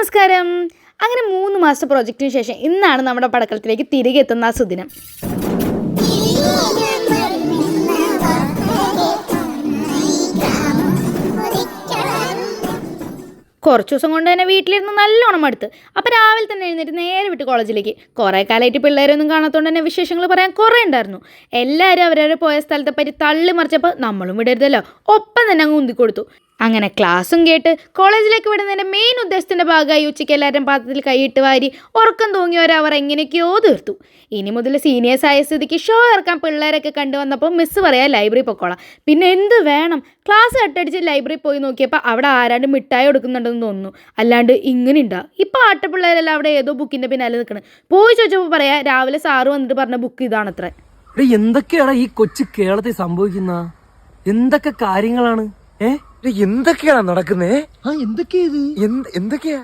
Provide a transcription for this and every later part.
നമസ്കാരം. അങ്ങനെ 3 മാസത്തെ പ്രോജക്റ്റിന് ശേഷം ഇന്നാണ് നമ്മുടെ പടക്കളത്തിലേക്ക് തിരികെ എത്തുന്ന ആ സുദിനം. കുറച്ച് ദിവസം കൊണ്ട് തന്നെ വീട്ടിലിരുന്ന് നല്ലോണം അടുത്ത്. അപ്പോൾ രാവിലെ തന്നെ എഴുന്നേറ്റ് നേരെ വിട്ട് കോളേജിലേക്ക്. കുറേ കാലമായിട്ട് പിള്ളേരൊന്നും കാണാത്തതുകൊണ്ട് തന്നെ വിശേഷങ്ങൾ പറയാൻ കുറേ ഉണ്ടായിരുന്നു. എല്ലാവരും അവരവരെ പോയ സ്ഥലത്തെ പറ്റി തള്ളി മറിച്ചപ്പോൾ നമ്മളും വിടരുതല്ലോ, ഒപ്പം തന്നെ അങ്ങ് ഉന്തിക്കൊടുത്തു. അങ്ങനെ ക്ലാസ്സും കേട്ട് കോളേജിലേക്ക് വിടുന്നതിൻ്റെ മെയിൻ ഉദ്ദേശത്തിൻ്റെ ഭാഗമായി ഉച്ചയ്ക്ക് എല്ലാവരും പാത്രത്തിൽ കൈയിട്ട് വാരി ഉറക്കം തൂങ്ങിയവരവർ എങ്ങനെയൊക്കെയോ തീർത്തു. ഇനി മുതൽ സീനിയേഴ്സ് ആയ സ്ഥിതിക്ക് ഷോ ഇറക്കാൻ പിള്ളേരൊക്കെ കണ്ടുവന്നപ്പോൾ മിസ്സ് പറയാൻ ലൈബ്രറി പൊക്കോളാം. പിന്നെ എന്ത് വേണം, ക്ലാസ് കട്ടടിച്ച് ലൈബ്രറി പോയി നോക്കിയപ്പോൾ അവിടെ ആരാണ്ട് മിഠായി കൊടുക്കുന്നുണ്ടെന്ന് തോന്നുന്നു. അല്ലാണ്ട് ഇങ്ങനെ ഉണ്ടാവും. ഇപ്പോൾ ആട്ടപ്പിള്ളേരെല്ലാം അവിടെ ഏതോ ബുക്കിൻ്റെ പിന്നാലെ നിൽക്കണം. പോയി ചോദിച്ചപ്പോൾ പറയാം, രാവിലെ സാറ് വന്നിട്ട് പറഞ്ഞ ബുക്ക് ഇതാണത്രേ. എന്തൊക്കെയാണ് ഈ കൊച്ചു കേരളത്തിൽ സംഭവിക്കുന്ന എന്തൊക്കെ കാര്യങ്ങളാണ്? എന്തൊക്കെയാണ് നടക്കുന്നേ? എന്തൊക്കെയാ?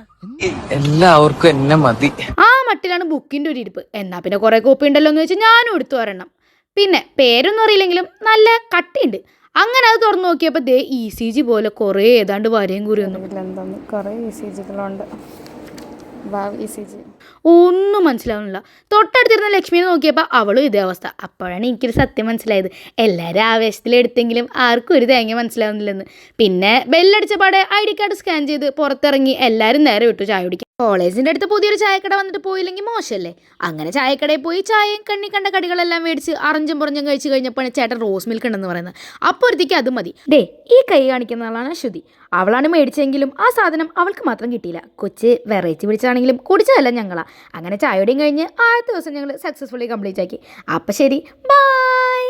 എല്ലാവർക്കും എന്നെ മതി. ആ മട്ടിലാണ് ബുക്കിന്റെ ഒരു ഇരിപ്പ്. എന്നാ പിന്നെ കുറെ കോപ്പി ഉണ്ടല്ലോ എന്ന് വെച്ചാൽ ഞാനും എടുത്തു വരണം. പിന്നെ പേരൊന്നും അറിയില്ലെങ്കിലും നല്ല കട്ടിയുണ്ട്. അങ്ങനെ അത് തുറന്നു നോക്കിയപ്പോൾ ദേ ECG പോലെ കുറേ ഏതാണ്ട് വരെയും കുറിയൊന്നും കുറേ ECGകളുണ്ട്. ഒന്നും മനസ്സിലാവുന്നില്ല. തൊട്ടടുത്തിരുന്ന ലക്ഷ്മിയെ നോക്കിയപ്പോൾ അവളും ഇതേ അവസ്ഥ. അപ്പോഴാണ് എനിക്കൊരു സത്യം മനസ്സിലായത്. എല്ലാവരും ആവേശത്തിലെടുത്തെങ്കിലും ആർക്കും ഒരു തേങ്ങ മനസ്സിലാവുന്നില്ലെന്ന്. പിന്നെ ബെല്ലടിച്ച പാടെ ID കാർഡ് സ്കാൻ ചെയ്ത് പുറത്തിറങ്ങി എല്ലാവരും നേരെ വിട്ടു ചായ കുടിക്കാൻ. കോളേജിൻ്റെ അടുത്ത് പുതിയൊരു ചായക്കട വന്നിട്ട് പോയില്ലെങ്കിൽ മോശമല്ലേ? അങ്ങനെ ചായക്കടയിൽ പോയി ചായയും കണ്ണി കണ്ട കടികളെല്ലാം മേടിച്ച് അറഞ്ചും പുറഞ്ഞും കഴിച്ച് കഴിഞ്ഞപ്പോൾ ചേട്ടൻ റോസ് മിൽക്ക് ഉണ്ടെന്ന് പറയുന്നത്. അപ്പോൾ ഒരുത്തിക്ക് അത് മതി. ഈ കൈ കാണിക്കുന്ന ആളാണ് ശ്രുതി. അവളാണ് മേടിച്ചെങ്കിലും ആ സാധനം അവൾക്ക് മാത്രം കിട്ടിയില്ല. കൊച്ച് വെറൈറ്റി പിടിച്ചാണെങ്കിലും കുടിച്ചതല്ല ഞങ്ങളാ. അങ്ങനെ ചായയോടെയും കഴിഞ്ഞ് ആദ്യത്തെ ദിവസം ഞങ്ങൾ സക്സസ്ഫുള്ളി കംപ്ലീറ്റ് ആക്കി. അപ്പം ശരി, ബൈ.